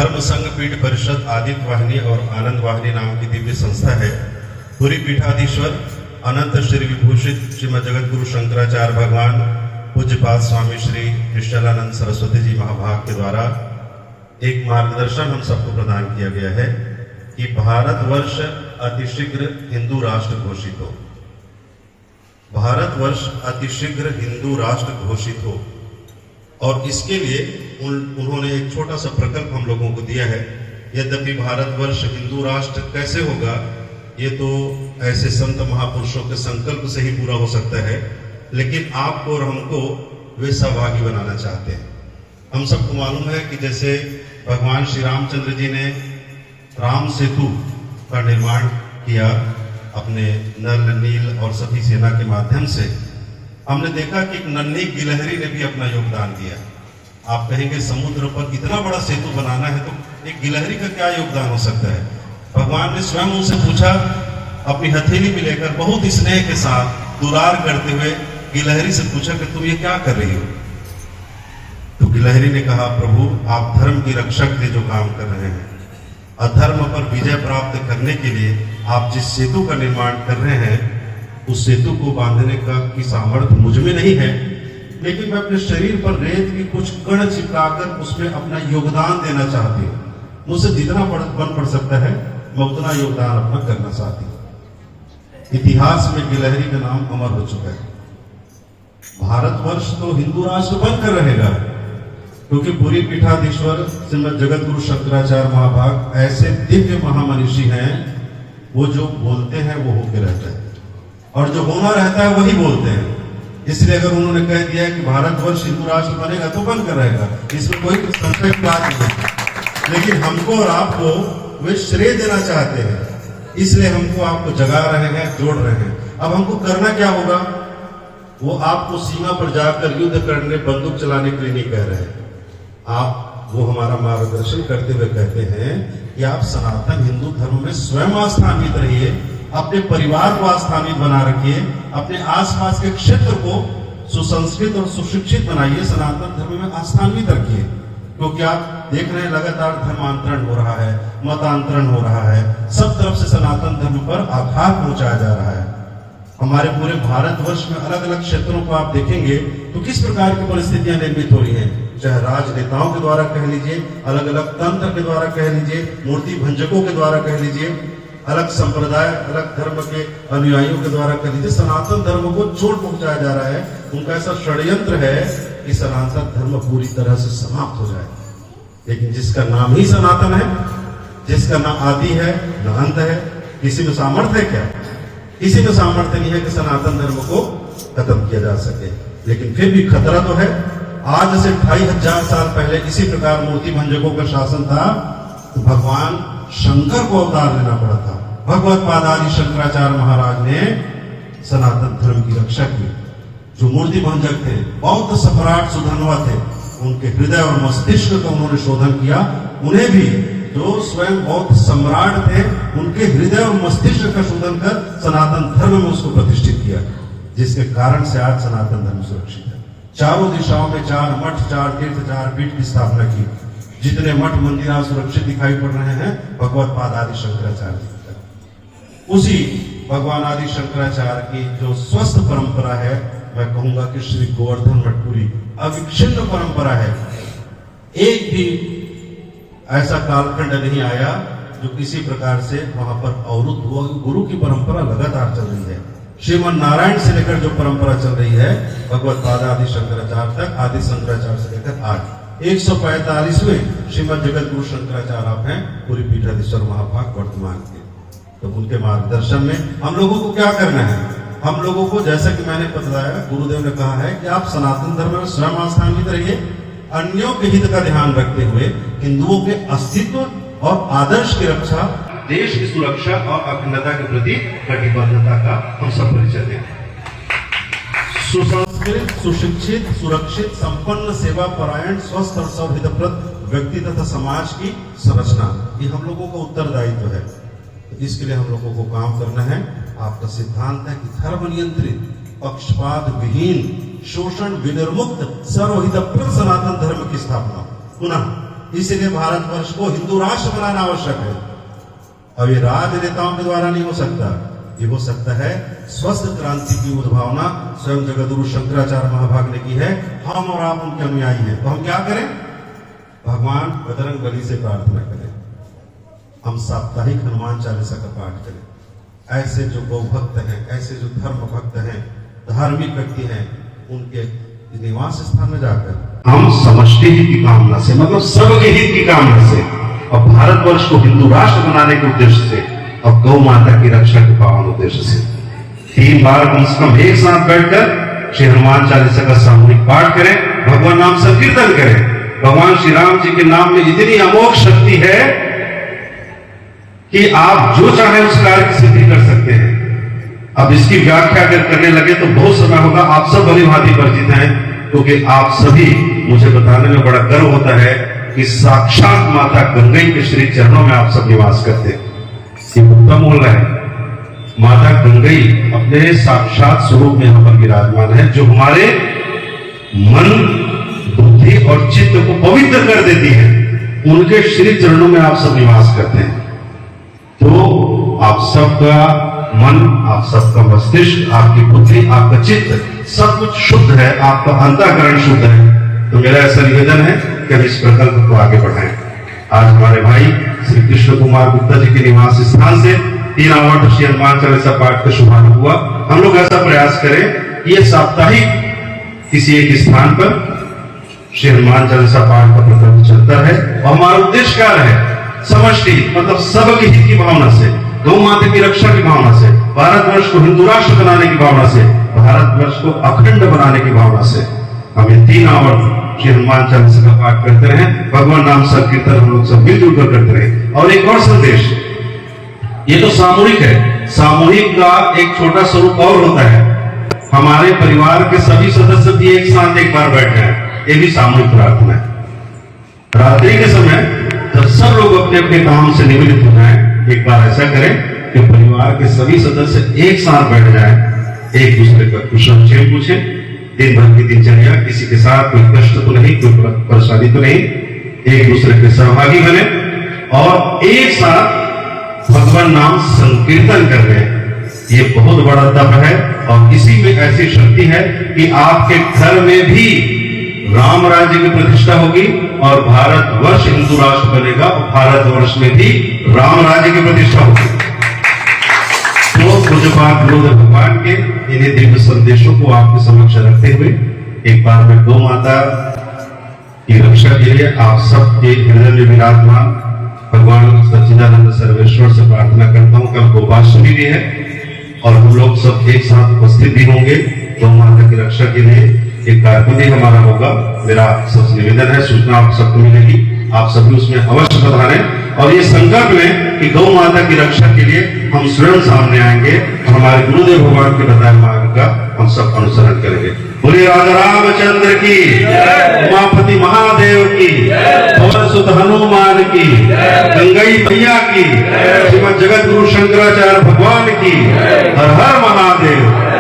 धर्म संघ पीठ परिषद आदित्य वाहिनी और आनंद वाहिनी नाम की दिव्य संस्था है। पूरी पीठाधीश्वर अनंत श्री विभूषित श्रीमद जगत गुरु शंकराचार्य भगवान पूज्यपाद स्वामी श्री निश्चलानंद सरस्वती जी महाभाग के द्वारा एक मार्गदर्शन हम सबको प्रदान किया गया है कि भारतवर्ष अतिशीघ्र हिंदू राष्ट्र घोषित हो। भारतवर्ष अतिशीघ्र हिंदू राष्ट्र घोषित हो और इसके लिए उन्होंने एक छोटा सा प्रकल्प हम लोगों को दिया है। यद्यपि भारतवर्ष हिंदू राष्ट्र कैसे होगा ये तो ऐसे संत महापुरुषों के संकल्प से ही पूरा हो सकता है, लेकिन आपको और हमको वे सहभागी बनाना चाहते हैं। हम सबको मालूम है कि जैसे भगवान श्री रामचंद्र जी ने राम सेतु का निर्माण किया अपने नल नील और सती सेना के माध्यम से, हमने देखा कि एक नन्ही गिलहरी ने भी अपना योगदान दिया। आप कहेंगे समुद्र पर इतना बड़ा सेतु बनाना है तो एक गिलहरी का क्या योगदान हो सकता है। भगवान ने स्वयं उनसे पूछा, अपनी हथेली में लेकर बहुत स्नेह के साथ दुलार करते हुए गिलहरी से पूछा कि तुम ये क्या कर रही हो। तो गिलहरी ने कहा, प्रभु आप धर्म की रक्षक थे जो काम कर रहे हैं, अधर्म पर विजय प्राप्त करने के लिए आप जिस सेतु का निर्माण कर रहे हैं उस सेतु को बांधने की सामर्थ्य मुझ में नहीं है, लेकिन मैं अपने शरीर पर रेत की कुछ कण चिपकाकर उसमें अपना योगदान देना चाहती हूँ। मुझसे जितना बन पड़ सकता है मैं उतना योगदान अपना करना चाहती हूँ। इतिहास में गिलहरी का नाम अमर हो चुका है। भारतवर्ष तो हिंदू राष्ट्र बनकर रहेगा क्योंकि पूरी पीठाधीश्वर श्रीमद जगत गुरु शंकराचार्य महाभाग ऐसे दिव्य महामनीषी हैं, वो जो बोलते हैं वो होके रहता है और जो होना रहता है वही बोलते हैं। इसलिए अगर उन्होंने कह दिया कि भारतवर्ष हिंदू राष्ट्र बनेगा तो बनकर रहेगा, इसमें कोई संशय की बात नहीं। लेकिन हमको और आपको वे श्रेय देना चाहते हैं, इसलिए हमको आपको जगा रहे हैं, जोड़ रहे हैं। अब हमको करना क्या होगा, वो आपको सीमा पर जाकर युद्ध करने बंदूक चलाने के लिए नहीं कह रहे हैं। आप वो हमारा मार्गदर्शन करते हुए कहते हैं कि आप सनातन हिंदू धर्म में स्वयं आस्थान्वित रहिए, अपने परिवार को आस्थान्वित बना रखिए, अपने आसपास के क्षेत्र को सुसंस्कृत और सुशिक्षित बनाइए, सनातन धर्म में आस्थान्वित रखिए। क्योंकि आप देख रहे हैं लगातार धर्मांतरण हो रहा है, मतांतरण हो रहा है, सब तरफ से सनातन धर्म पर आघात पहुंचाया जा रहा है। हमारे पूरे भारतवर्ष में अलग अलग क्षेत्रों को आप देखेंगे तो किस प्रकार की परिस्थितियां निर्मित हो रही हैं, चाहे राजनेताओं के द्वारा कह लीजिए, अलग अलग तंत्र के द्वारा कह लीजिए, मूर्ति भंजकों के द्वारा कह लीजिए, अलग संप्रदाय अलग धर्म के अनुयायियों के द्वारा कह लीजिए, सनातन धर्म को चोट पहुंचाया जा रहा है। उनका ऐसा षड्यंत्र है कि सनातन धर्म पूरी तरह से समाप्त हो जाए। लेकिन जिसका नाम ही सनातन है, जिसका ना आदि है ना अंत है, किसी में सामर्थ्य है क्या? किसी में सामर्थ्य नहीं है कि सनातन धर्म को खत्म किया जा सके। लेकिन फिर भी खतरा तो है। आज से 2500 साल पहले इसी प्रकार मूर्ति भंजकों का शासन था तो भगवान शंकर को अवतार लेना पड़ा था। भगवत पाद आदि शंकराचार्य महाराज ने सनातन धर्म की रक्षा की। जो मूर्ति भंजक थे, बौद्ध सम्राट सुधन्वा थे, उनके हृदय और मस्तिष्क का उन्होंने शोधन किया। उन्हें भी जो स्वयं बौद्ध सम्राट थे उनके हृदय और मस्तिष्क का शोधन कर सनातन धर्म में उसको प्रतिष्ठित किया, जिसके कारण से आज सनातन धर्म सुरक्षित है। चारों दिशाओं में 4 मठ, 4 तीर्थ, 4 पीठ की स्थापना की। जितने मठ मंदिर आज सुरक्षित दिखाई पड़ रहे हैं भगवत पाद आदि शंकराचार्य जी। उसी भगवान आदि शंकराचार्य की जो स्वस्थ परंपरा है, मैं कहूंगा कि श्री गोवर्धन मठ पूरी अविच्छिन्न परंपरा है। एक भी ऐसा कालखंड नहीं आया जो किसी प्रकार से वहां पर अवरुद्ध हुआ। गुरु की परंपरा लगातार चल रही है। श्रीमन नारायण से लेकर जो परंपरा चल रही है भगवत पाद आदि शंकराचार्य तक, आदि शंकराचार्य से लेकर आज 145वें श्रीमद जगत गुरु शंकराचार्य आप हैं पूरी पीठाधीश्वर महाभाग वर्तमान के। तो उनके मार्गदर्शन में हम लोगों को क्या करना है, हम लोगों को जैसा कि मैंने बताया, गुरुदेव ने कहा है कि आप सनातन धर्म में स्वयं आस्थान्वित रहिए, अन्यों के हित का ध्यान रखते हुए हिंदुओं के अस्तित्व और आदर्श की रक्षा, देश की सुरक्षा और अखंडता के प्रति कटिबद्धता का हम सब परिचय दें। सुसंस्कृत, सुशिक्षित, सुरक्षित, संपन्न, सेवा परायण, स्वस्थ और सौहितप्रद व्यक्ति तथा समाज की संरचना, ये हम लोगों का उत्तरदायित्व है। तो इसके लिए हम लोगों को काम करना है। आपका सिद्धांत है कि धर्म नियंत्रित, पक्षपात विहीन, शोषण विनिर्मुक्त, सर्वहितप्रद सनातन धर्म की स्थापना। पुनः इसलिए भारतवर्ष को हिंदू राष्ट्र बनाना आवश्यक है। अब ये राजनेताओं के द्वारा नहीं हो सकता, ये हो सकता है स्वस्थ क्रांति की उद्भावना स्वयं जगद्गुरु शंकराचार्य महाभाग ने की है। हम और आप उनके अनुयायी हैं, तो हम क्या करें? भगवान बजरंग बली से प्रार्थना करें, हम साप्ताहिक हनुमान चालीसा का पाठ करें। ऐसे जो गौ भक्त हैं, ऐसे जो धर्म भक्त हैं, धार्मिक व्यक्ति हैं, उनके निवास स्थान में जाकर हम समष्टि हित की कामना से, मतलब सबके हित की कामना से और भारतवर्ष को हिंदू राष्ट्र बनाने के उद्देश्य से और गौ माता की रक्षा के पावन उद्देश्य से 3 बार कम से कम एक साथ बैठकर श्री हनुमान चालीसा का सामूहिक पाठ करें, भगवान नाम संकीर्तन करें। भगवान श्री राम जी के नाम में इतनी अमोघ शक्ति है कि आप जो चाहे उस कार्य की सिद्धि कर सकते हैं। अब इसकी व्याख्या अगर करने लगे तो बहुत समय होगा। आप सब भली भांति परिचित हैं, क्योंकि आप सभी, मुझे बताने में बड़ा गर्व होता है कि साक्षात माता गंगई के श्री चरणों में आप सब निवास करते हैं। ये उत्तम बोल रहा है, माता गंगई अपने साक्षात स्वरूप में यहां पर विराजमान है, जो हमारे मन, बुद्धि और चित्त को पवित्र कर देती है। उनके श्री चरणों में आप सब निवास करते हैं। तो आप सबका मन, आप सबका मस्तिष्क, आपकी बुद्धि, आपका चित्त, सब कुछ शुद्ध है, आपका अंतःकरण शुद्ध है। तो मेरा ऐसा निवेदन है कि हम इस प्रकल्प को आगे बढ़ाएं। आज हमारे भाई श्री कृष्ण कुमार गुप्ता जी के निवास स्थान से 3 आवर्त श्री हनुमान चालीसा पाठ का शुभारंभ हुआ। हम लोग ऐसा प्रयास करें कि ये साप्ताहिक किसी एक स्थान पर श्री हनुमान चालीसा पाठ का प्रकल्प चलता है। और हमारा उद्देश्य क्या है? समष्टि, मतलब सबके हित की भावना से, गौ माता की रक्षा की भावना से, भारतवर्ष को हिंदू राष्ट्र बनाने की भावना से, भारतवर्ष को अखंड बनाने की भावना से हम ये 3 आवर्त श्री हनुमान चालीसा का पाठ करते रहे। भगवान नाम संकीर्तन हम लोग सब मिलजुल कर करते रहे। और एक और संदेश, ये तो सामूहिक है, सामूहिक का एक छोटा स्वरूप और होता है। हमारे परिवार के सभी सदस्य भी एक साथ एक बार बैठ जाएं, ये भी सामूहिक प्रार्थना है। रात्रि के समय जब सब लोग अपने अपने काम से निवृत्त हो जाएं, एक बार ऐसा करें कि परिवार के सभी सदस्य एक साथ बैठ जाएं, एक दूसरे का कुशल-क्षेम पूछें, दिन भर की दिनचर्या, किसी के साथ कोई कष्ट तो नहीं, कोई परेशानी तो नहीं, एक दूसरे के सहभागी बने और एक साथ भगवान नाम संकीर्तन कर रहे हैं। ये बहुत बड़ा तप है और इसी में ऐसी शक्ति है कि आपके घर में भी राम राज्य की प्रतिष्ठा होगी और भारतवर्ष हिंदू राष्ट्र बनेगा और भारतवर्ष में भी राम राज्य की प्रतिष्ठा होगी। तो पूज्यपाद गुरुदेव भगवान के इन्हीं दिव्य संदेशों को आपके समक्ष रखते हुए एक बार मैं गौ माता की रक्षा के लिए आप सबके हृदय में विराजमान भगवान सच्चिदानंद सर्वेश्वर से प्रार्थना करता हूँ। कल गोपाष्टमी भी है और हम लोग सब एक साथ उपस्थित भी होंगे। गौ माता की रक्षा के लिए एक कार्यक्रम भी हमारा होगा। मेरा सबसे निवेदन है, सूचना आप सबको मिलेगी, आप सभी उसमें अवश्य पधारें और ये संकल्प लें कि गौ माता की रक्षा के लिए हम स्वयं सामने आएंगे और हमारे गुरुदेव भगवान के बताए मार्ग का हम सब अनुसरण करेंगे। बोलिए राजा रामचंद्र की, उमापति महादेव की, पवन सुत हनुमान की, गंगई मैया की, श्रीमद जगत गुरु शंकराचार्य भगवान की। हर हर महादेव।